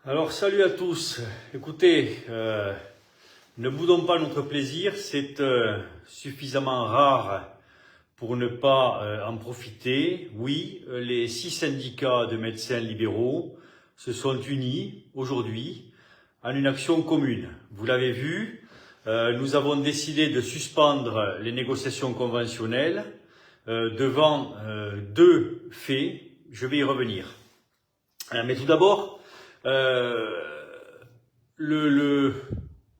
Alors salut à tous, écoutez, ne boudons pas notre plaisir, c'est suffisamment rare pour ne pas en profiter. Oui, les 6 syndicats de médecins libéraux se sont unis aujourd'hui en une action commune. Vous l'avez vu, nous avons décidé de suspendre les négociations conventionnelles devant deux faits, je vais y revenir. Mais tout d'abord, on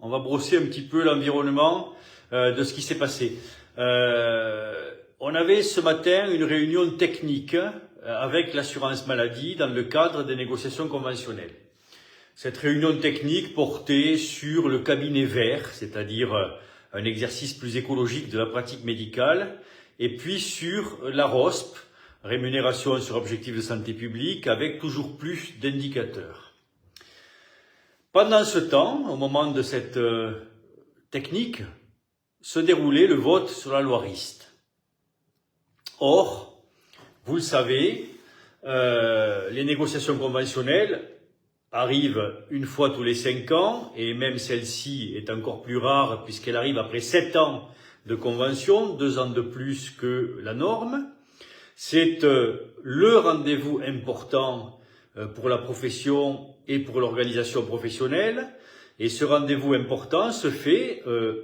va brosser un petit peu l'environnement de ce qui s'est passé. On avait ce matin une réunion technique avec l'assurance maladie dans le cadre des négociations conventionnelles. Cette réunion technique portait sur le cabinet vert, c'est-à-dire un exercice plus écologique de la pratique médicale, et puis sur la ROSP, rémunération sur objectif de santé publique, avec toujours plus d'indicateurs. Pendant ce temps, au moment de cette technique, se déroulait le vote sur la loi RIST. Or, vous le savez, les négociations conventionnelles arrivent une fois tous les 5 ans, et même celle-ci est encore plus rare puisqu'elle arrive après 7 ans de convention, 2 ans de plus que la norme. C'est le rendez-vous important pour la profession et pour l'organisation professionnelle. Et ce rendez-vous important se fait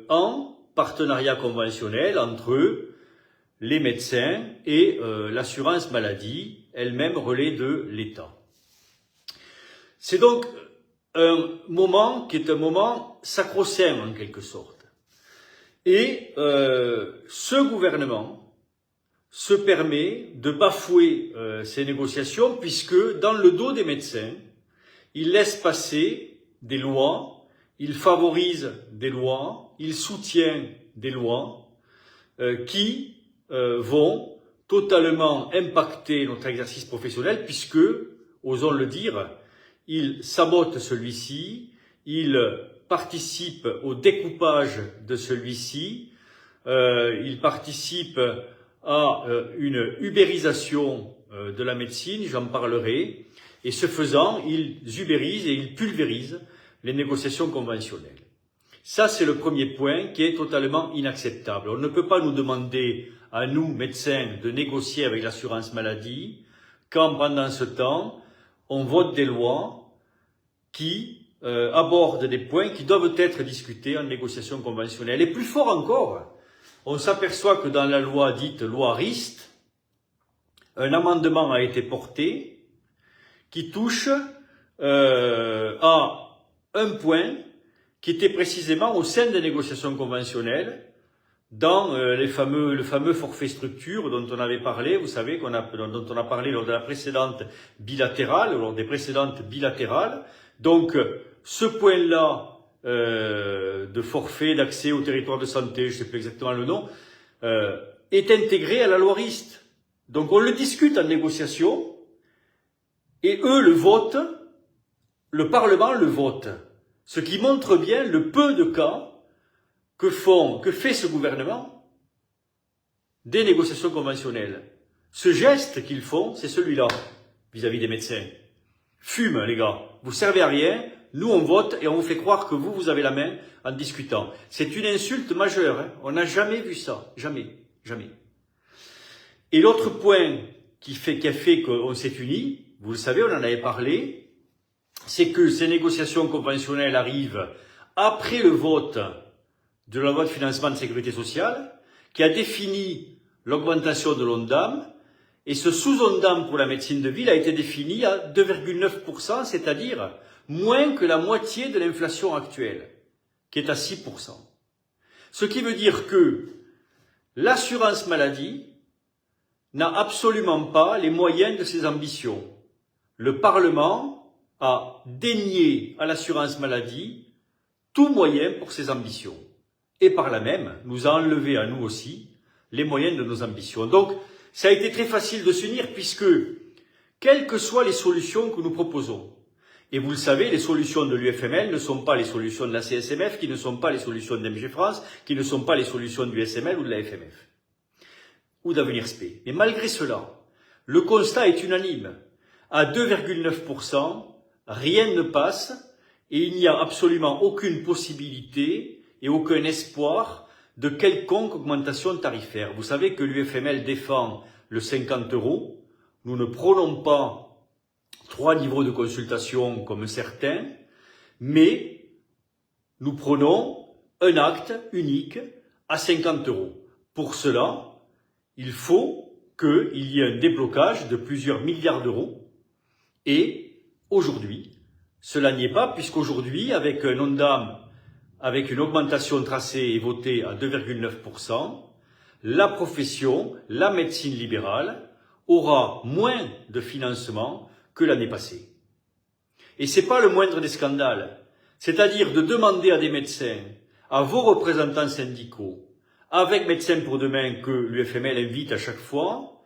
en partenariat conventionnel entre les médecins et l'assurance maladie, elle-même relais de l'État. C'est donc un moment qui est un moment sacro-saint en quelque sorte. Et ce gouvernement se permet de bafouer ces négociations puisque dans le dos des médecins, il laisse passer des lois, il favorise des lois, il soutient des lois qui vont totalement impacter notre exercice professionnel puisque, osons le dire, il sabote celui-ci, il participe au découpage de celui-ci, il participe à une ubérisation de la médecine, j'en parlerai, et ce faisant, ils ubérisent et ils pulvérisent les négociations conventionnelles. Ça, c'est le premier point qui est totalement inacceptable. On ne peut pas nous demander, à nous, médecins, de négocier avec l'assurance maladie, quand pendant ce temps, on vote des lois qui abordent des points qui doivent être discutés en négociation conventionnelle. Et plus fort encore, on s'aperçoit que dans la loi dite loi RIST, un amendement a été porté qui touche à un point qui était précisément au sein des négociations conventionnelles dans le fameux forfait structure dont on avait parlé, vous savez, dont on a parlé lors de la précédente bilatérale, lors des précédentes bilatérales. Donc, ce point-là de forfait d'accès au territoire de santé, je ne sais plus exactement le nom, est intégré à la loi RIST. Donc, on le discute en négociation, et eux le votent, le Parlement le vote. Ce qui montre bien le peu de cas que fait ce gouvernement des négociations conventionnelles. Ce geste qu'ils font, c'est celui-là, vis-à-vis des médecins. Fume, les gars. Vous servez à rien, nous on vote et on vous fait croire que vous avez la main en discutant. C'est une insulte majeure, hein. On n'a jamais vu ça. Jamais. Jamais. Et l'autre point qui a fait qu'on s'est unis, vous le savez, on en avait parlé, c'est que ces négociations conventionnelles arrivent après le vote de la loi de financement de sécurité sociale, qui a défini l'augmentation de l'ONDAM, et ce sous-ONDAM pour la médecine de ville a été défini à 2,9%, c'est-à-dire moins que la moitié de l'inflation actuelle, qui est à 6%. Ce qui veut dire que l'assurance maladie n'a absolument pas les moyens de ses ambitions. Le Parlement a dénié à l'assurance maladie tout moyen pour ses ambitions. Et par là même, nous a enlevé à nous aussi les moyens de nos ambitions. Donc, ça a été très facile de s'unir puisque, quelles que soient les solutions que nous proposons, et vous le savez, les solutions de l'UFML ne sont pas les solutions de la CSMF, qui ne sont pas les solutions d'MG France, qui ne sont pas les solutions du SML ou de la FMF, ou d'Avenir SP. Mais malgré cela, le constat est unanime. À 2,9%, rien ne passe et il n'y a absolument aucune possibilité et aucun espoir de quelconque augmentation tarifaire. Vous savez que l'UFML défend le 50 €. Nous ne prônons pas 3 niveaux de consultation comme certains, mais nous prenons un acte unique à 50 €. Pour cela, il faut qu'il y ait un déblocage de plusieurs milliards d'euros. Et aujourd'hui, cela n'y est pas, puisqu'aujourd'hui, avec un ONDAM, avec une augmentation tracée et votée à 2,9%, la profession, la médecine libérale, aura moins de financement que l'année passée. Et ce n'est pas le moindre des scandales. C'est-à-dire de demander à des médecins, à vos représentants syndicaux, avec Médecins pour demain que l'UFML invite à chaque fois,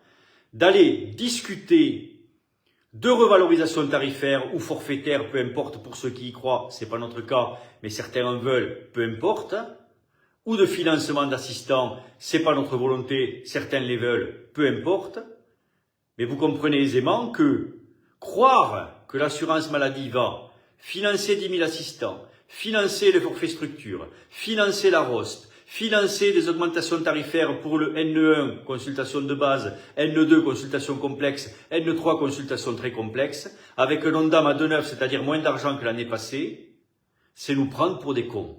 d'aller discuter de revalorisation tarifaire ou forfaitaire, peu importe pour ceux qui y croient, c'est pas notre cas, mais certains en veulent, peu importe, ou de financement d'assistants, c'est pas notre volonté, certains les veulent, peu importe, mais vous comprenez aisément que croire que l'assurance maladie va financer 10 000 assistants, financer le forfait structure, financer la ROST, financer des augmentations tarifaires pour le N1, consultation de base, N2, consultation complexe, N3, consultation très complexe, avec un ONDAM à 2,9, c'est-à-dire moins d'argent que l'année passée, c'est nous prendre pour des cons.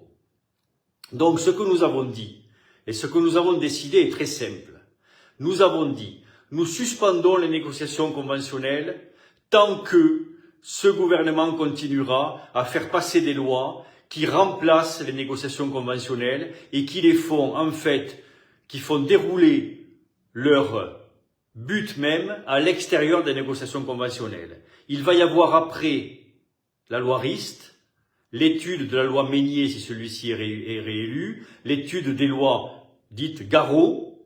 Donc ce que nous avons dit, et ce que nous avons décidé est très simple. Nous avons dit, nous suspendons les négociations conventionnelles tant que ce gouvernement continuera à faire passer des lois qui remplacent les négociations conventionnelles et qui les font, en fait, qui font dérouler leur but même à l'extérieur des négociations conventionnelles. Il va y avoir après la loi Rist, l'étude de la loi Meignier, si celui-ci est réélu, l'étude des lois dites Garot,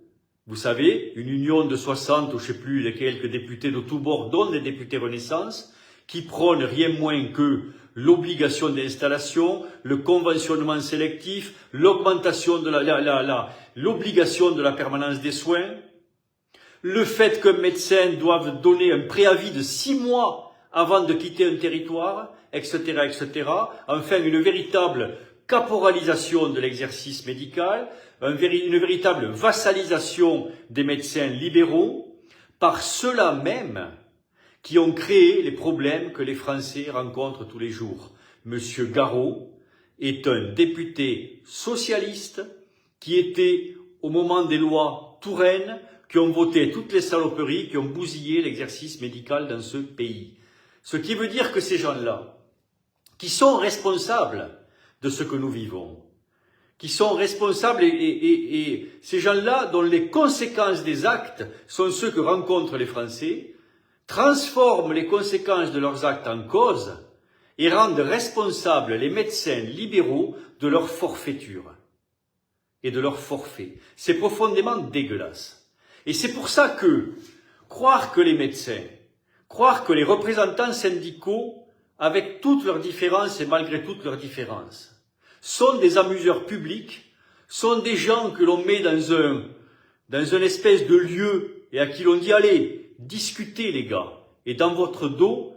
vous savez, une union de 60 ou je ne sais plus, les quelques députés de tous bords, dont des députés Renaissance, qui prônent rien moins que l'obligation d'installation, le conventionnement sélectif, l'augmentation de l'obligation de la permanence des soins, le fait qu'un médecin doive donner un préavis de 6 mois avant de quitter un territoire, etc., etc. Enfin, une véritable caporalisation de l'exercice médical, une véritable vassalisation des médecins libéraux par ceux-là même qui ont créé les problèmes que les Français rencontrent tous les jours. Monsieur Garot est un député socialiste qui était, au moment des lois Touraine, qui ont voté toutes les saloperies, qui ont bousillé l'exercice médical dans ce pays. Ce qui veut dire que ces gens-là, qui sont responsables de ce que nous vivons, qui sont responsables et ces gens-là dont les conséquences des actes sont ceux que rencontrent les Français, transforment les conséquences de leurs actes en cause et rendent responsables les médecins libéraux de leur forfaiture et de leur forfait. C'est profondément dégueulasse. Et c'est pour ça que croire que les médecins, croire que les représentants syndicaux, avec toutes leurs différences et malgré toutes leurs différences, sont des amuseurs publics, sont des gens que l'on met dans un espèce de lieu et à qui l'on dit « Allez, discutez les gars ». Et dans votre dos,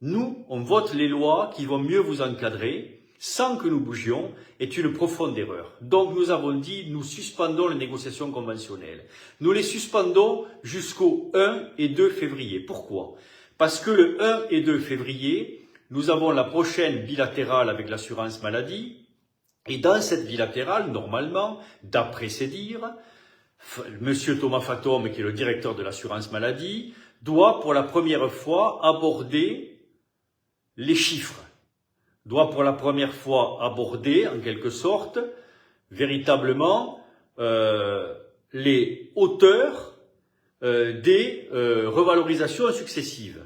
nous, on vote les lois qui vont mieux vous encadrer sans que nous bougions, est une profonde erreur. Donc nous avons dit, nous suspendons les négociations conventionnelles. Nous les suspendons jusqu'au 1 et 2 février. Pourquoi ? Parce que le 1 et 2 février, nous avons la prochaine bilatérale avec l'assurance maladie. Et dans cette bilatérale, normalement, d'après ses dires, Monsieur Thomas Fatome, qui est le directeur de l'assurance maladie, doit pour la première fois aborder les chiffres, doit pour la première fois aborder, en quelque sorte, véritablement, les hauteurs des revalorisations successives.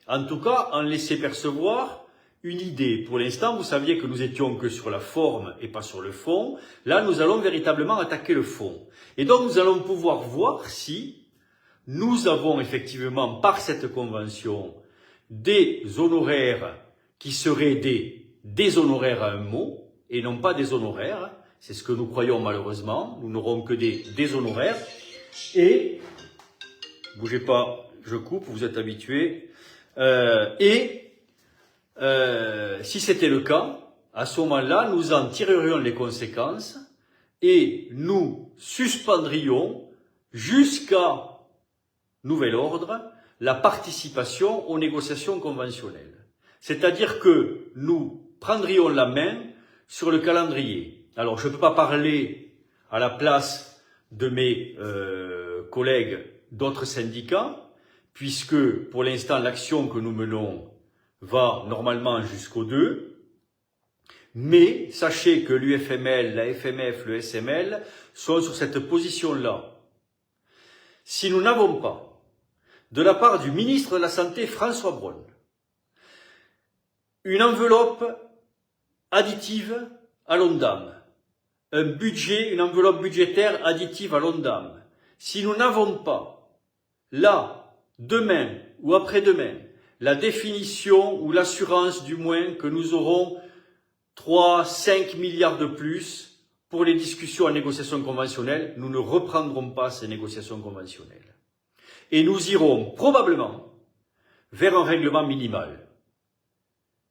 En tout cas, en laisser percevoir une idée. Pour l'instant, vous saviez que nous étions que sur la forme et pas sur le fond. Là, nous allons véritablement attaquer le fond. Et donc, nous allons pouvoir voir si nous avons effectivement, par cette convention, des honoraires qui seraient des honoraires à un mot, et non pas des honoraires. C'est ce que nous croyons malheureusement. Nous n'aurons que des honoraires. Et, bougez pas, je coupe, vous êtes habitués. Si c'était le cas, à ce moment-là, nous en tirerions les conséquences et nous suspendrions jusqu'à nouvel ordre la participation aux négociations conventionnelles. C'est-à-dire que nous prendrions la main sur le calendrier. Alors, je ne peux pas parler à la place de mes collègues d'autres syndicats, puisque pour l'instant, l'action que nous menons va normalement jusqu'au 2. Mais sachez que l'UFML, la FMF, le SML sont sur cette position-là. Si nous n'avons pas, de la part du ministre de la Santé, François Braun, une enveloppe additive à l'ONDAM, une enveloppe budgétaire additive à l'ONDAM, si nous n'avons pas, là, demain ou après-demain, la définition ou l'assurance du moins que nous aurons 3-5 milliards de plus pour les discussions en négociation conventionnelle, nous ne reprendrons pas ces négociations conventionnelles. Et nous irons probablement vers un règlement minimal.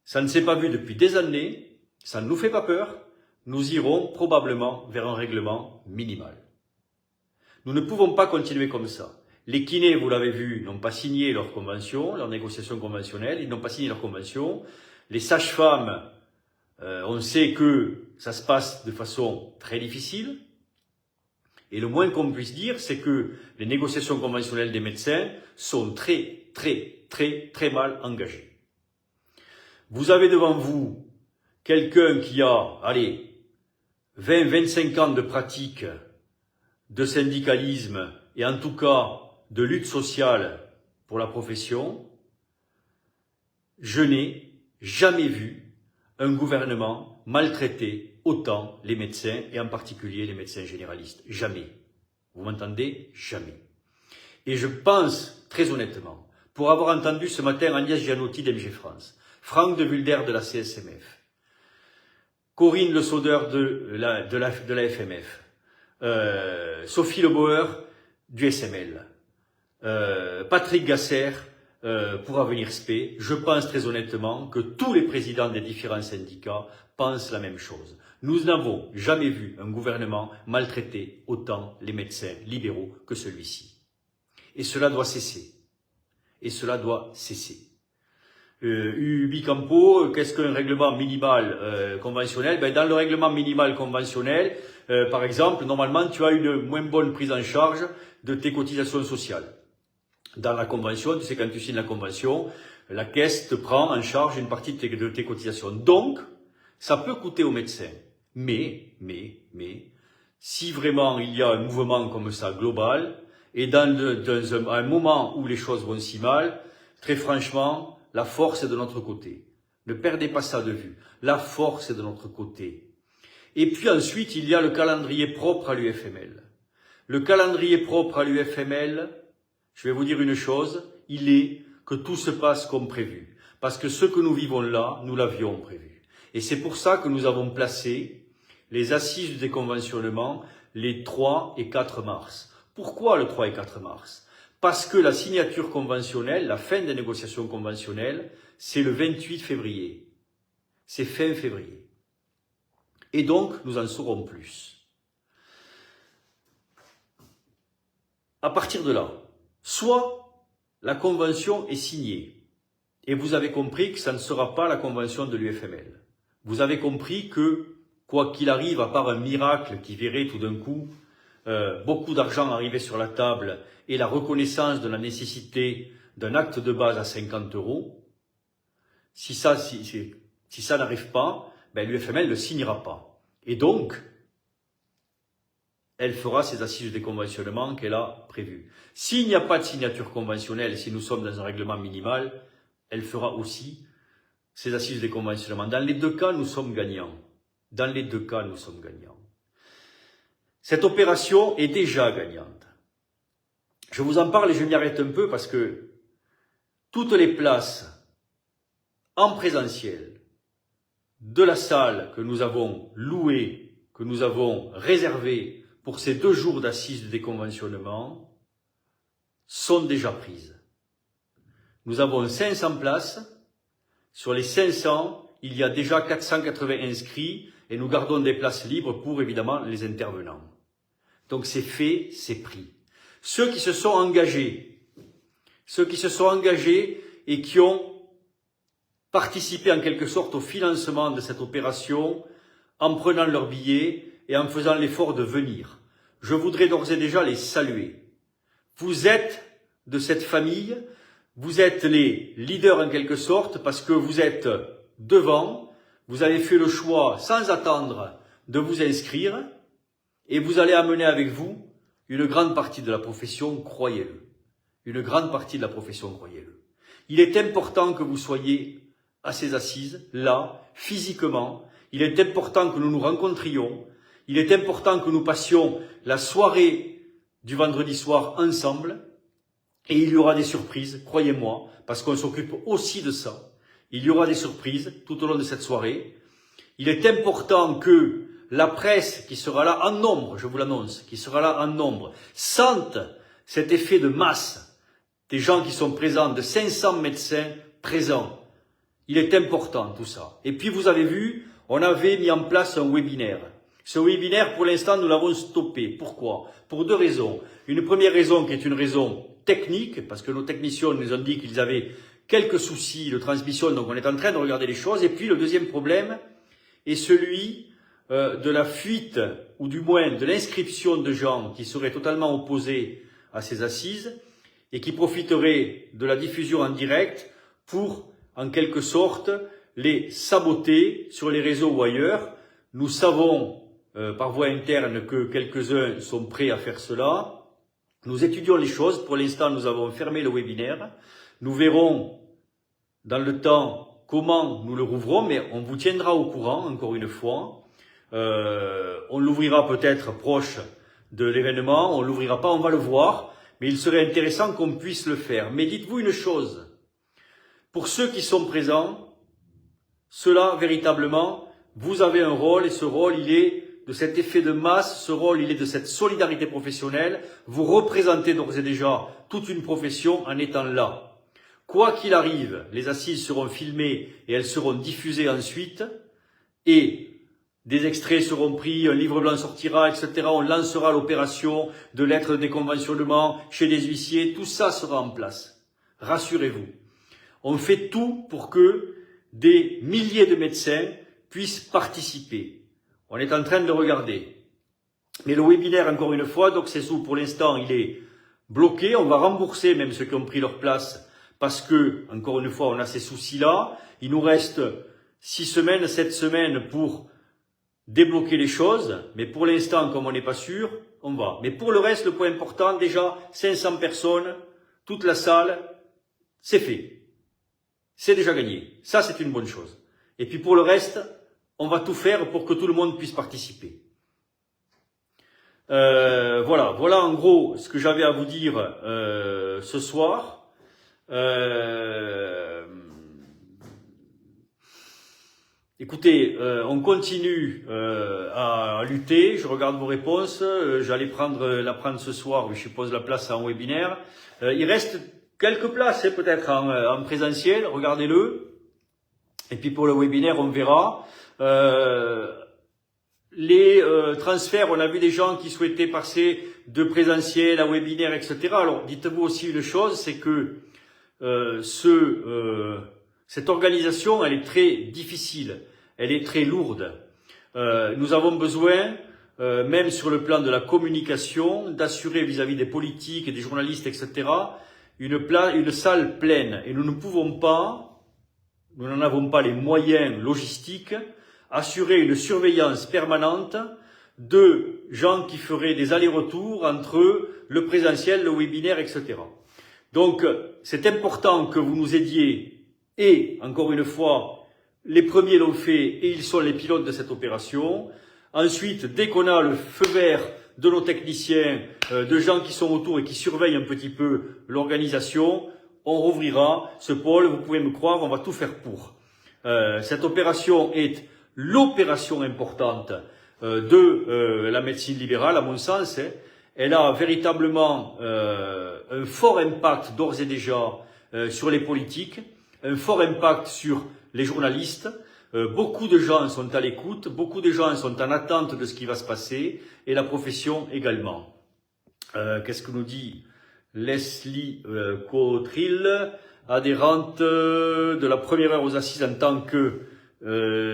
Ça ne s'est pas vu depuis des années, ça ne nous fait pas peur, nous irons probablement vers un règlement minimal. Nous ne pouvons pas continuer comme ça. Les kinés, vous l'avez vu, n'ont pas signé leur convention, leur négociation conventionnelle, ils n'ont pas signé leur convention. Les sages-femmes, on sait que ça se passe de façon très difficile. Et le moins qu'on puisse dire, c'est que les négociations conventionnelles des médecins sont très mal engagées. Vous avez devant vous quelqu'un qui a, 20-25 ans de pratique de syndicalisme et en tout cas de lutte sociale pour la profession. Je n'ai jamais vu un gouvernement maltraiter autant les médecins et en particulier les médecins généralistes. Jamais. Vous m'entendez? Jamais. Et je pense, très honnêtement, pour avoir entendu ce matin Agnès Gianotti d'MG France, Franck de Vulder de la CSMF, Corinne Le Saudeur de la FMF, Sophie Le Bauer du SML, Patrick Gasser pour Avenir SP, je pense très honnêtement que tous les présidents des différents syndicats pensent la même chose. Nous n'avons jamais vu un gouvernement maltraiter autant les médecins libéraux que celui-ci. Et cela doit cesser. Et cela doit cesser. Ubi Campo, qu'est-ce qu'un règlement minimal conventionnel? Dans le règlement minimal conventionnel, par exemple, normalement, tu as une moins bonne prise en charge de tes cotisations sociales. Dans la convention, tu sais, quand tu signes la convention, la caisse te prend en charge une partie de tes cotisations. Donc, ça peut coûter aux médecins. Mais, si vraiment il y a un mouvement comme ça global, et dans un moment où les choses vont si mal, très franchement, la force est de notre côté. Ne perdez pas ça de vue. La force est de notre côté. Et puis ensuite, il y a le calendrier propre à l'UFML. Le calendrier propre à l'UFML, je vais vous dire une chose, il est que tout se passe comme prévu. Parce que ce que nous vivons là, nous l'avions prévu. Et c'est pour ça que nous avons placé les assises du déconventionnement les 3 et 4 mars. Pourquoi le 3 et 4 mars? Parce que la signature conventionnelle, la fin des négociations conventionnelles, c'est le 28 février. C'est fin février. Et donc, nous en saurons plus. À partir de là, soit la convention est signée, et vous avez compris que ça ne sera pas la convention de l'UFML. Vous avez compris que, quoi qu'il arrive, à part un miracle qui verrait tout d'un coup beaucoup d'argent arriver sur la table et la reconnaissance de la nécessité d'un acte de base à 50 €, si ça n'arrive pas, l'UFML ne le signera pas. Et donc, elle fera ses assises de déconventionnement qu'elle a prévues. S'il n'y a pas de signature conventionnelle, si nous sommes dans un règlement minimal, elle fera aussi ses assises de déconventionnement. Dans les deux cas, nous sommes gagnants. Dans les deux cas, nous sommes gagnants. Cette opération est déjà gagnante. Je vous en parle et je m'y arrête un peu parce que toutes les places en présentiel de la salle que nous avons louée, que nous avons réservée pour ces 2 jours d'assises de déconventionnement sont déjà prises. Nous avons 500 places Sur les 500, il y a déjà 480 inscrits et nous gardons des places libres pour, évidemment, les intervenants. Donc c'est fait, c'est pris. Ceux qui se sont engagés et qui ont participé en quelque sorte au financement de cette opération en prenant leur billet et en faisant l'effort de venir. Je voudrais d'ores et déjà les saluer. Vous êtes de cette famille, vous êtes les leaders en quelque sorte parce que vous êtes devant, vous avez fait le choix sans attendre de vous inscrire et vous allez amener avec vous une grande partie de la profession, croyez-le. Une grande partie de la profession, croyez-le. Il est important que vous soyez à ces assises, là, physiquement. Il est important que nous nous rencontrions. Il est important que nous passions la soirée du vendredi soir ensemble. Et il y aura des surprises, croyez-moi, parce qu'on s'occupe aussi de ça. Il y aura des surprises tout au long de cette soirée. Il est important que la presse qui sera là en nombre, je vous l'annonce, qui sera là en nombre, sente cet effet de masse des gens qui sont présents, de 500 médecins présents. Il est important tout ça. Et puis vous avez vu, on avait mis en place un webinaire. Ce webinaire, pour l'instant, nous l'avons stoppé. Pourquoi? Pour deux raisons. Une première raison qui est une raison technique, parce que nos techniciens nous ont dit qu'ils avaient quelques soucis de transmission, donc on est en train de regarder les choses. Et puis le deuxième problème est celui de la fuite, ou du moins de l'inscription de gens qui seraient totalement opposés à ces assises et qui profiteraient de la diffusion en direct pour, en quelque sorte, les saboter sur les réseaux ou ailleurs. Nous savons par voie interne que quelques-uns sont prêts à faire cela. Nous étudions les choses. Pour l'instant, nous avons fermé le webinaire. Nous verrons dans le temps comment nous le rouvrons, mais on vous tiendra au courant, encore une fois. On l'ouvrira peut-être proche de l'événement, on l'ouvrira pas, on va le voir, mais il serait intéressant qu'on puisse le faire. Mais dites-vous une chose, pour ceux qui sont présents, cela véritablement, vous avez un rôle et ce rôle il est de cet effet de masse, ce rôle il est de cette solidarité professionnelle, vous représentez d'ores et déjà toute une profession en étant là. Quoi qu'il arrive, les assises seront filmées et elles seront diffusées ensuite et des extraits seront pris, un livre blanc sortira, etc. On lancera l'opération de lettres de déconventionnement chez des huissiers. Tout ça sera en place. Rassurez-vous. On fait tout pour que des milliers de médecins puissent participer. On est en train de regarder. Mais le webinaire, encore une fois, donc c'est sous, pour l'instant, il est bloqué. On va rembourser même ceux qui ont pris leur place parce que, encore une fois, on a ces soucis-là. Il nous reste 6 semaines, 7 semaines pour débloquer les choses, mais pour l'instant, comme on n'est pas sûr, on va. Mais pour le reste, le point important, déjà, 500 personnes, toute la salle, c'est fait. C'est déjà gagné. Ça, c'est une bonne chose. Et puis pour le reste, on va tout faire pour que tout le monde puisse participer. Voilà en gros ce que j'avais à vous dire ce soir. Écoutez, on continue à lutter. Je regarde vos réponses. J'allais la prendre ce soir. Je suppose la place en webinaire. Il reste quelques places, peut-être en présentiel. Regardez-le. Et puis pour le webinaire, on verra. Les transferts, on a vu des gens qui souhaitaient passer de présentiel à webinaire, etc. Alors, dites-vous aussi une chose, c'est que cette organisation, elle est très difficile, elle est très lourde. Nous avons besoin, même sur le plan de la communication, d'assurer vis-à-vis des politiques et des journalistes, etc., une salle pleine. Et nous ne pouvons pas, nous n'en avons pas les moyens logistiques, assurer une surveillance permanente de gens qui feraient des allers-retours entre le présentiel, le webinaire, etc. Donc, c'est important que vous nous aidiez et, encore une fois, les premiers l'ont fait et ils sont les pilotes de cette opération. Ensuite, dès qu'on a le feu vert de nos techniciens, de gens qui sont autour et qui surveillent un petit peu l'organisation, on rouvrira ce pôle. Vous pouvez me croire, on va tout faire pour. Cette opération est l'opération importante de la médecine libérale, à mon sens. Elle a véritablement un fort impact d'ores et déjà sur les politiques. un fort impact sur les journalistes. Beaucoup de gens sont à l'écoute, beaucoup de gens sont en attente de ce qui va se passer, et la profession également. Qu'est-ce que nous dit Leslie Cotrill, adhérente de la première heure aux assises en tant que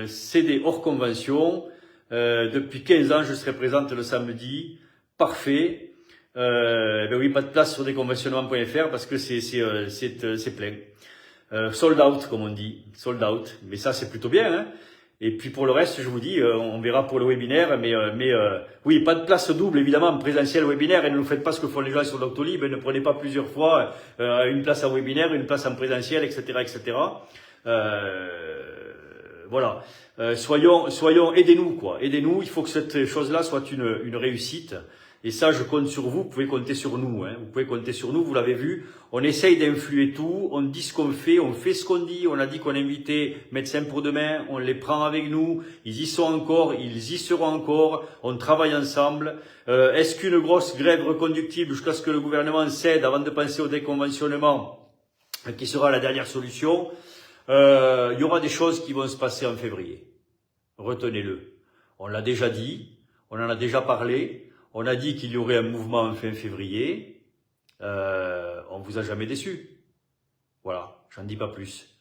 CD hors convention. Depuis 15 ans, je serai présente le samedi. Parfait. Ben oui, pas de place sur desconventionnements.fr parce que c'est plein. Sold out, comme on dit. Sold out. Mais ça, c'est plutôt bien, hein. Et puis pour le reste, je vous dis, on verra pour le webinaire, mais oui, pas de place double, évidemment, en présentiel webinaire, et ne nous faites pas ce que font les gens sur Doctolib, et ne prenez pas plusieurs fois une place en webinaire, une place en présentiel, etc., etc. Voilà. Soyons, aidez-nous, quoi. Aidez-nous, il faut que cette chose-là soit une réussite. Et ça, je compte sur vous, vous pouvez compter sur nous, hein. Vous pouvez compter sur nous, vous l'avez vu. On essaye d'influer tout, on dit ce qu'on fait ce qu'on dit. On a dit qu'on invitait Médecins pour demain, on les prend avec nous, ils y sont encore, ils y seront encore, on travaille ensemble. Est-ce qu'une grosse grève reconductible jusqu'à ce que le gouvernement cède avant de penser au déconventionnement, qui sera la dernière solution, il y aura des choses qui vont se passer en février. Retenez-le. On l'a déjà dit, on en a déjà parlé. On a dit qu'il y aurait un mouvement en fin février. On vous a jamais déçu. Voilà, j'en dis pas plus.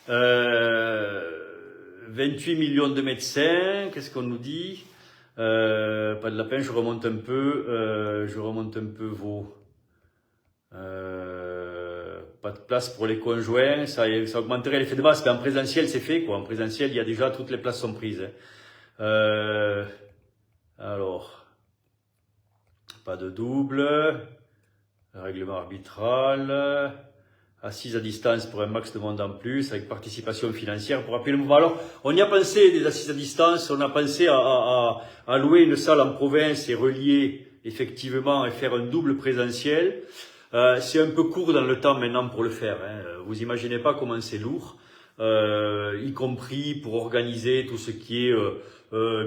28 millions de médecins, qu'est-ce qu'on nous dit? Pas de la peine, je remonte un peu vos... pas de place pour les conjoints, ça augmenterait l'effet de masse, mais en présentiel c'est fait, quoi. En présentiel, il y a déjà, toutes les places sont prises. Alors... Pas de double, règlement arbitral, assise à distance pour un max de monde en plus, avec participation financière pour appuyer le mouvement. Alors, on y a pensé des assises à distance, on a pensé à louer une salle en province et relier effectivement et faire un double présentiel. C'est un peu court dans le temps maintenant pour le faire, hein. Vous imaginez pas comment c'est lourd, y compris pour organiser tout ce qui est...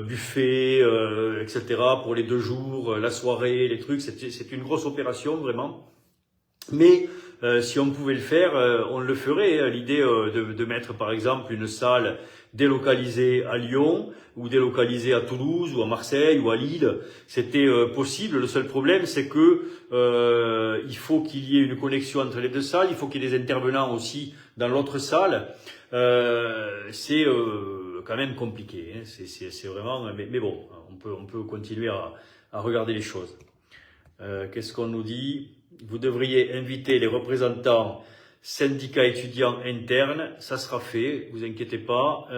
buffet, etc. pour les 2 jours, la soirée, les trucs, c'est une grosse opération vraiment. Mais si on pouvait le faire, on le ferait. Hein. L'idée de mettre par exemple une salle délocalisée à Lyon ou délocalisée à Toulouse ou à Marseille ou à Lille, c'était possible. Le seul problème, c'est que il faut qu'il y ait une connexion entre les 2 salles, il faut qu'il y ait des intervenants aussi dans l'autre salle. C'est quand même compliqué, hein. C'est vraiment, mais bon, on peut continuer à regarder les choses. Qu'est-ce qu'on nous dit? Vous devriez inviter les représentants syndicats étudiants internes, ça sera fait, vous inquiétez pas,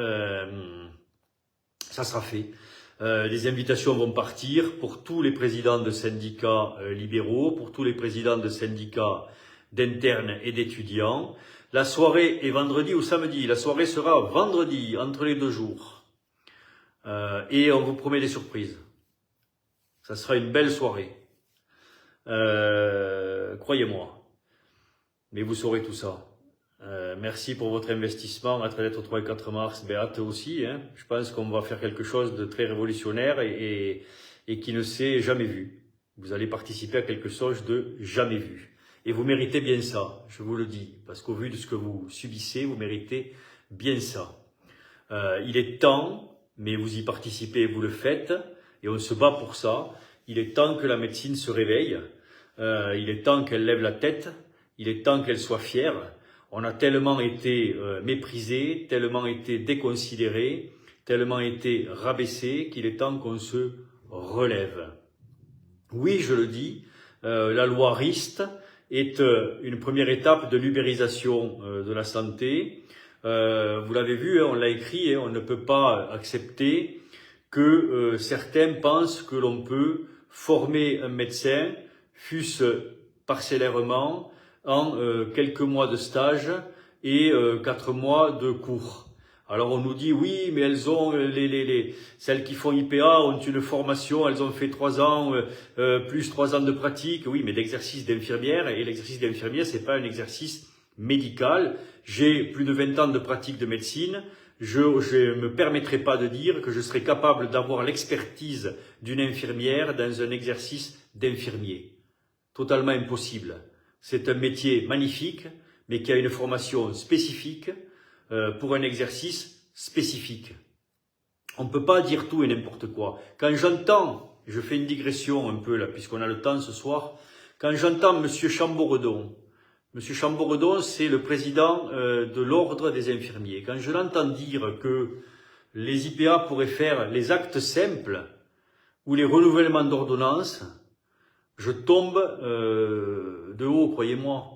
ça sera fait. Les invitations vont partir pour tous les présidents de syndicats libéraux, pour tous les présidents de syndicats d'internes et d'étudiants. La soirée est vendredi ou samedi. La soirée sera vendredi, entre les 2 jours. Et on vous promet des surprises. Ça sera une belle soirée. Croyez-moi. Mais vous saurez tout ça. Merci pour votre investissement. Hâte d'être au 3 et 4 mars. Ben, hâte aussi. Hein. Je pense qu'on va faire quelque chose de très révolutionnaire et qui ne s'est jamais vu. Vous allez participer à quelque chose de jamais vu. Et vous méritez bien ça, je vous le dis, parce qu'au vu de ce que vous subissez, vous méritez bien ça. Il est temps, mais vous y participez, vous le faites, et on se bat pour ça. Il est temps que la médecine se réveille, il est temps qu'elle lève la tête, il est temps qu'elle soit fière. On a tellement été méprisé, tellement été déconsidéré, tellement été rabaissé, qu'il est temps qu'on se relève. Oui, je le dis, la loi Rist est une première étape de l'ubérisation de la santé. Vous l'avez vu, hein, on l'a écrit, hein, on ne peut pas accepter que certains pensent que l'on peut former un médecin, fût-ce parcellairement, en quelques mois de stage et 4 mois de cours. Alors on nous dit oui, mais elles ont celles qui font IPA ont une formation, elles ont fait 3 ans plus 3 ans de pratique. Oui, mais l'exercice d'infirmière, et l'exercice d'infirmière, c'est pas un exercice médical. J'ai plus de 20 ans de pratique de médecine. Je me permettrai pas de dire que je serai capable d'avoir l'expertise d'une infirmière dans un exercice d'infirmier. Totalement impossible. C'est un métier magnifique, mais qui a une formation spécifique pour un exercice spécifique. On ne peut pas dire tout et n'importe quoi. Quand j'entends, je fais une digression un peu là, puisqu'on a le temps ce soir, quand j'entends M. Chamboredon, M. Chamboredon, c'est le président de l'ordre des infirmiers. Quand je l'entends dire que les IPA pourraient faire les actes simples ou les renouvellements d'ordonnances, je tombe de haut, croyez-moi.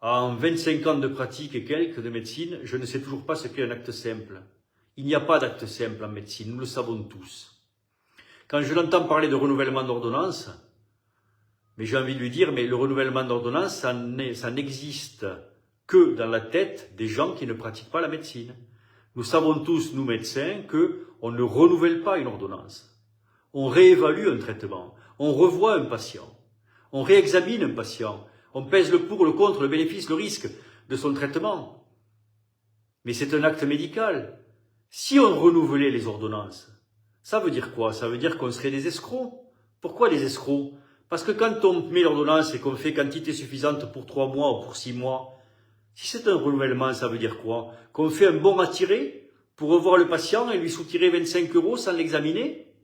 En 25 ans de pratique et quelques de médecine, je ne sais toujours pas ce qu'est un acte simple. Il n'y a pas d'acte simple en médecine, nous le savons tous. Quand je l'entends parler de renouvellement d'ordonnances, mais j'ai envie de lui dire, mais le renouvellement d'ordonnance, ça n'existe que dans la tête des gens qui ne pratiquent pas la médecine. Nous savons tous, nous médecins, qu'on ne renouvelle pas une ordonnance. On réévalue un traitement, on revoit un patient, on réexamine un patient, on pèse le pour, le contre, le bénéfice, le risque de son traitement. Mais c'est un acte médical. Si on renouvelait les ordonnances, ça veut dire quoi? Ça veut dire qu'on serait des escrocs. Pourquoi des escrocs? Parce que quand on met l'ordonnance et qu'on fait quantité suffisante pour 3 mois ou pour 6 mois, si c'est un renouvellement, ça veut dire quoi? Qu'on fait un bon à tirer pour revoir le patient et lui soutirer 25 € sans l'examiner?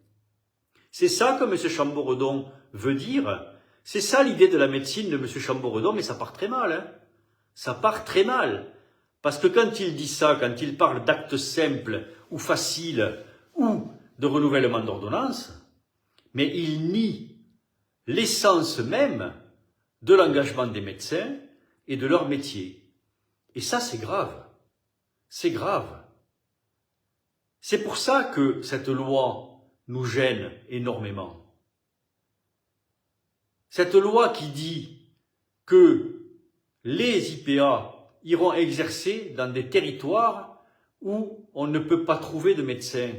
C'est ça que M. Chamboredon veut dire. C'est ça l'idée de la médecine de M. Chamboredon, mais ça part très mal. Hein, ça part très mal. Parce que quand il dit ça, quand il parle d'actes simples ou faciles ou de renouvellement d'ordonnance, mais il nie l'essence même de l'engagement des médecins et de leur métier. Et ça, c'est grave. C'est grave. C'est pour ça que cette loi nous gêne énormément. Cette loi qui dit que les IPA iront exercer dans des territoires où on ne peut pas trouver de médecin,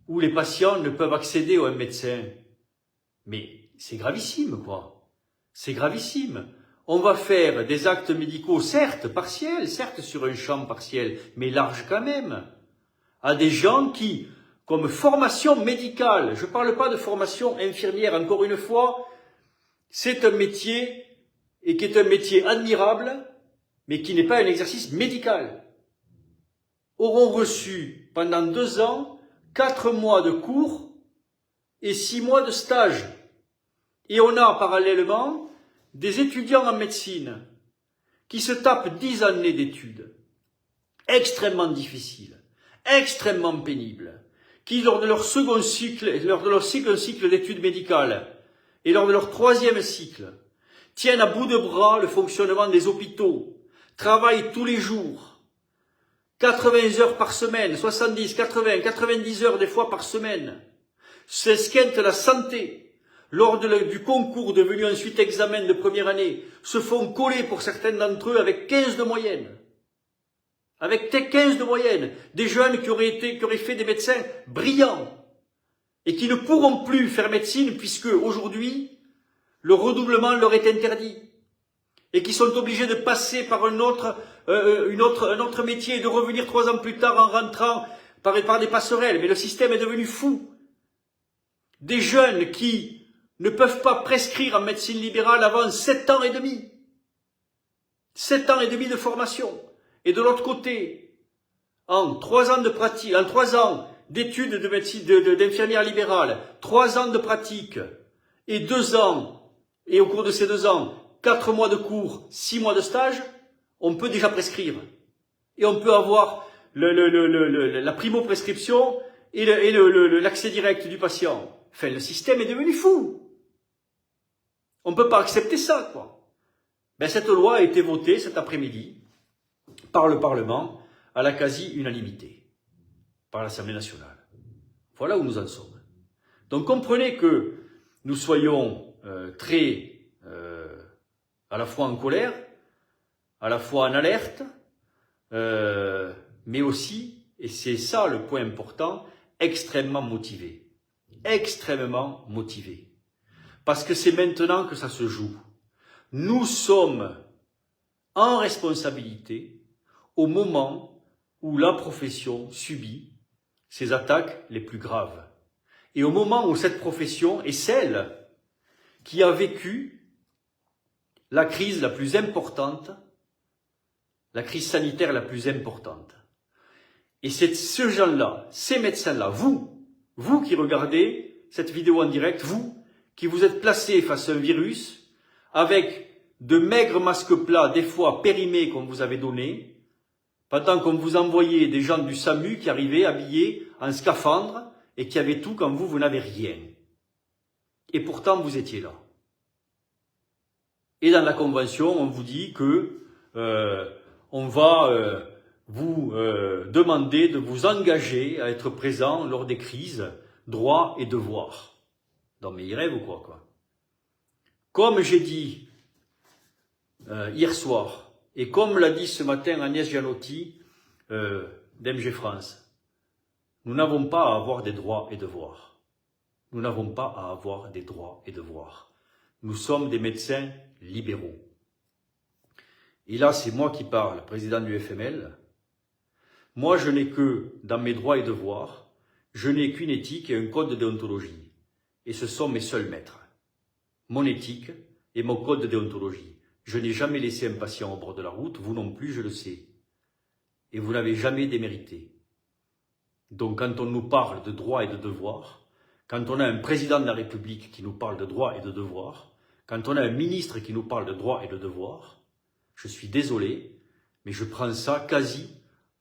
où les patients ne peuvent accéder à un médecin. Mais c'est gravissime, quoi. C'est gravissime. On va faire des actes médicaux, certes partiels, certes sur un champ partiel, mais large quand même, à des gens qui, comme formation médicale, je ne parle pas de formation infirmière, encore une fois, c'est un métier, et qui est un métier admirable, mais qui n'est pas un exercice médical, auront reçu pendant 2 ans 4 mois de cours et 6 mois de stage. Et on a parallèlement des étudiants en médecine qui se tapent 10 années d'études, extrêmement difficiles, extrêmement pénibles, qui lors de leur second cycle, un cycle d'études médicales, et lors de leur 3e cycle, tiennent à bout de bras le fonctionnement des hôpitaux, travaillent tous les jours, 80 heures par semaine, 70, 80, 90 heures des fois par semaine, s'esquintent la santé, lors du concours devenu ensuite examen de première année, se font coller pour certains d'entre eux avec 15 de moyenne. Avec 15 de moyenne, des jeunes qui auraient fait des médecins brillants et qui ne pourront plus faire médecine puisque aujourd'hui, le redoublement leur est interdit et qui sont obligés de passer par un autre métier et de revenir 3 ans plus tard en rentrant par des passerelles. Mais le système est devenu fou. Des jeunes qui ne peuvent pas prescrire en médecine libérale avant 7 ans et demi. 7 ans et demi de formation. Et de l'autre côté, en 3 ans de pratique, en 3 ans d'études de médecine, d'infirmière libérale, 3 ans de pratique, et 2 ans, et au cours de ces 2 ans, 4 mois de cours, 6 mois de stage, on peut déjà prescrire. Et on peut avoir la primo-prescription et l'accès direct du patient. Enfin, le système est devenu fou. On ne peut pas accepter ça, quoi. Ben, cette loi a été votée cet après-midi par le Parlement à la quasi-unanimité, par l'Assemblée nationale. Voilà où nous en sommes. Donc comprenez que nous soyons très à la fois en colère, à la fois en alerte, mais aussi, et c'est ça le point important, extrêmement motivés. Extrêmement motivés. Parce que c'est maintenant que ça se joue. Nous sommes en responsabilité au moment où la profession subit ses attaques les plus graves. Et au moment où cette profession est celle qui a vécu la crise la plus importante, la crise sanitaire la plus importante. Et c'est ce gens-là, ces médecins-là, vous qui regardez cette vidéo en direct, vous qui vous êtes placés face à un virus, avec de maigres masques plats, des fois périmés qu'on vous avait donnés, pendant qu'on vous envoyait des gens du SAMU qui arrivaient habillés en scaphandre et qui avaient tout quand vous n'avez rien. Et pourtant, vous étiez là. Et dans la convention, on vous dit que on va vous demander de vous engager à être présent lors des crises, droits et devoirs. Non mais il rêve ou quoi. Comme j'ai dit hier soir, et comme l'a dit ce matin Agnès Gianotti d'MG France, nous n'avons pas à avoir des droits et devoirs. Nous n'avons pas à avoir des droits et devoirs. Nous sommes des médecins libéraux. Et là, c'est moi qui parle, président du FML. Moi, je n'ai que, dans mes droits et devoirs, je n'ai qu'une éthique et un code de déontologie. Et ce sont mes seuls maîtres. Mon éthique et mon code de déontologie. Je n'ai jamais laissé un patient au bord de la route, vous non plus, je le sais. Et vous n'avez jamais démérité. Donc, quand on nous parle de droits et de devoirs, quand on a un président de la République qui nous parle de droits et de devoirs, quand on a un ministre qui nous parle de droits et de devoirs, je suis désolé, mais je prends ça quasi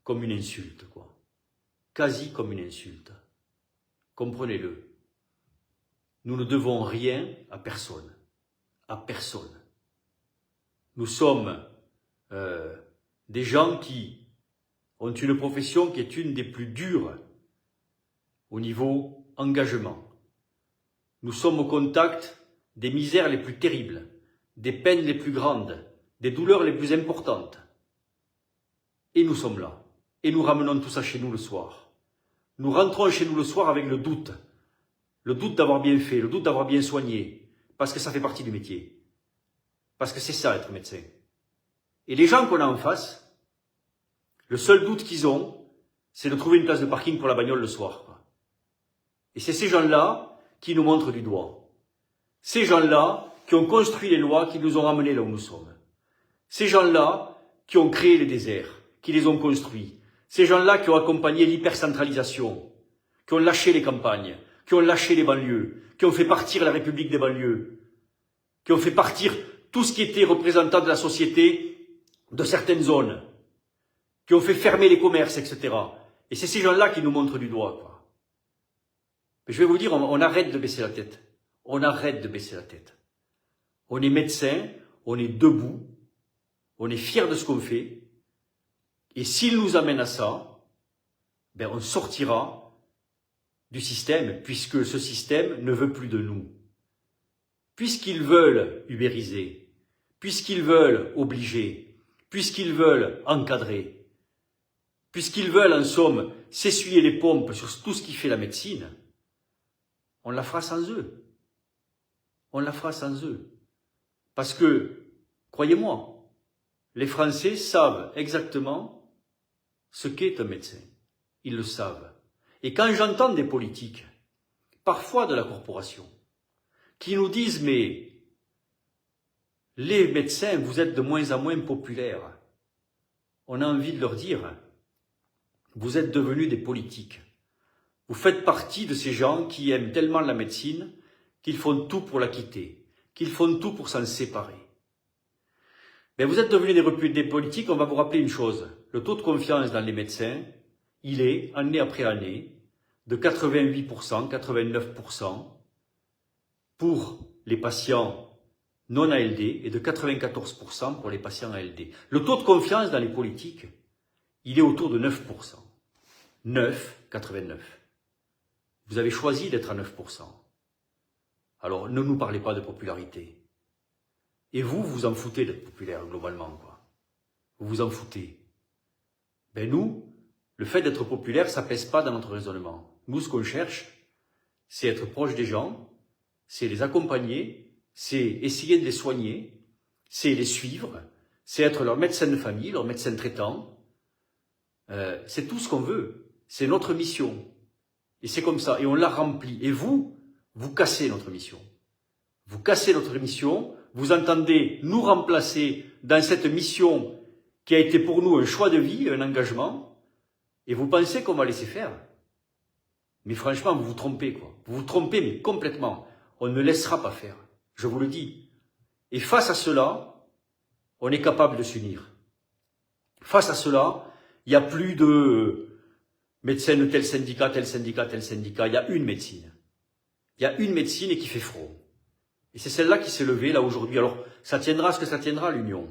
comme une insulte, quoi. Quasi comme une insulte. Comprenez-le. Nous ne devons rien à personne. À personne. Nous sommes des gens qui ont une profession qui est une des plus dures au niveau engagement. Nous sommes au contact des misères les plus terribles, des peines les plus grandes, des douleurs les plus importantes. Et nous sommes là. Et nous ramenons tout ça chez nous le soir. Nous rentrons chez nous le soir avec le doute. Le doute d'avoir bien fait, le doute d'avoir bien soigné. Parce que ça fait partie du métier. Parce que c'est ça être médecin. Et les gens qu'on a en face, le seul doute qu'ils ont, c'est de trouver une place de parking pour la bagnole le soir. Et c'est ces gens-là qui nous montrent du doigt. Ces gens-là qui ont construit les lois qui nous ont ramenés là où nous sommes. Ces gens-là qui ont créé les déserts, qui les ont construits. Ces gens-là qui ont accompagné l'hypercentralisation, qui ont lâché les campagnes, qui ont lâché les banlieues, qui ont fait partir la République des banlieues, qui ont fait partir tout ce qui était représentant de la société de certaines zones, qui ont fait fermer les commerces, etc. Et c'est ces gens-là qui nous montrent du doigt, quoi. Mais je vais vous dire, on arrête de baisser la tête. On arrête de baisser la tête. On est médecin, on est debout, on est fier de ce qu'on fait. Et s'il nous amène à ça, ben on sortira du système, puisque ce système ne veut plus de nous. Puisqu'ils veulent ubériser, puisqu'ils veulent obliger, puisqu'ils veulent encadrer, puisqu'ils veulent en somme s'essuyer les pompes sur tout ce qui fait la médecine, on la fera sans eux. On la fera sans eux. Parce que, croyez-moi, les Français savent exactement ce qu'est un médecin. Ils le savent. Et quand j'entends des politiques, parfois de la corporation, qui nous disent « mais les médecins, vous êtes de moins en moins populaires », on a envie de leur dire « vous êtes devenus des politiques ». Vous faites partie de ces gens qui aiment tellement la médecine qu'ils font tout pour la quitter, qu'ils font tout pour s'en séparer. Mais vous êtes devenus des politiques, on va vous rappeler une chose. Le taux de confiance dans les médecins, il est, année après année, de 88%, 89% pour les patients non ALD et de 94% pour les patients ALD. Le taux de confiance dans les politiques, il est autour de 9%. 9,89. Vous avez choisi d'être à 9%. Alors, ne nous parlez pas de popularité. Et vous, vous en foutez d'être populaire, globalement, quoi. Vous vous en foutez. Ben nous, le fait d'être populaire, ça pèse pas dans notre raisonnement. Nous, ce qu'on cherche, c'est être proche des gens, c'est les accompagner, c'est essayer de les soigner, c'est les suivre, c'est être leur médecin de famille, leur médecin traitant. C'est tout ce qu'on veut. C'est notre mission. Et c'est comme ça. Et on la remplit. Et vous, vous cassez notre mission. Vous cassez notre mission, vous entendez nous remplacer dans cette mission qui a été pour nous un choix de vie, un engagement, et vous pensez qu'on va laisser faire. Mais franchement, vous vous trompez, quoi. Vous vous trompez, mais complètement. On ne laissera pas faire. Je vous le dis. Et face à cela, on est capable de s'unir. Face à cela, il n'y a plus de médecin de tel syndicat, tel syndicat, tel syndicat. Il y a une médecine. Il y a une médecine et qui fait front. Et c'est celle-là qui s'est levée, là, aujourd'hui. Alors, ça tiendra ce que ça tiendra, l'union.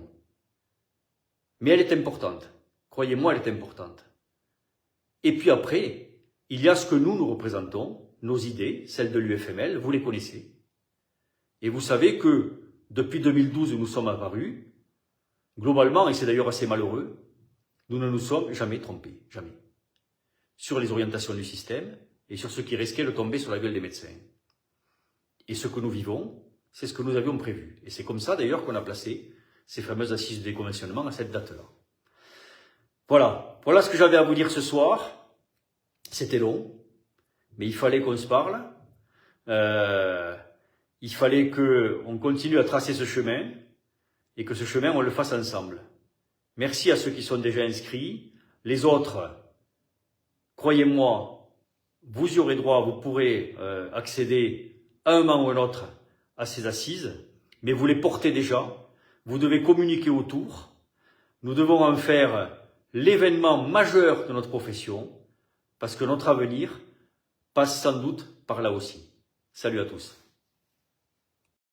Mais elle est importante. Croyez-moi, elle est importante. Et puis après, il y a ce que nous représentons, nos idées, celles de l'UFML, vous les connaissez. Et vous savez que, depuis 2012 où nous sommes apparus, globalement, et c'est d'ailleurs assez malheureux, nous ne nous sommes jamais trompés, jamais. Sur les orientations du système et sur ce qui risquait de tomber sur la gueule des médecins. Et ce que nous vivons, c'est ce que nous avions prévu. Et c'est comme ça d'ailleurs qu'on a placé ces fameuses assises de déconventionnement à cette date-là. Voilà. Voilà ce que j'avais à vous dire ce soir. C'était long, mais il fallait qu'on se parle. Il fallait qu'on continue à tracer ce chemin et que ce chemin, on le fasse ensemble. Merci à ceux qui sont déjà inscrits. Les autres, croyez-moi, vous y aurez droit, vous pourrez accéder à un moment ou à un autre à ces assises, mais vous les portez déjà. Vous devez communiquer autour. Nous devons en faire l'événement majeur de notre profession, parce que notre avenir passe sans doute par là aussi. Salut à tous.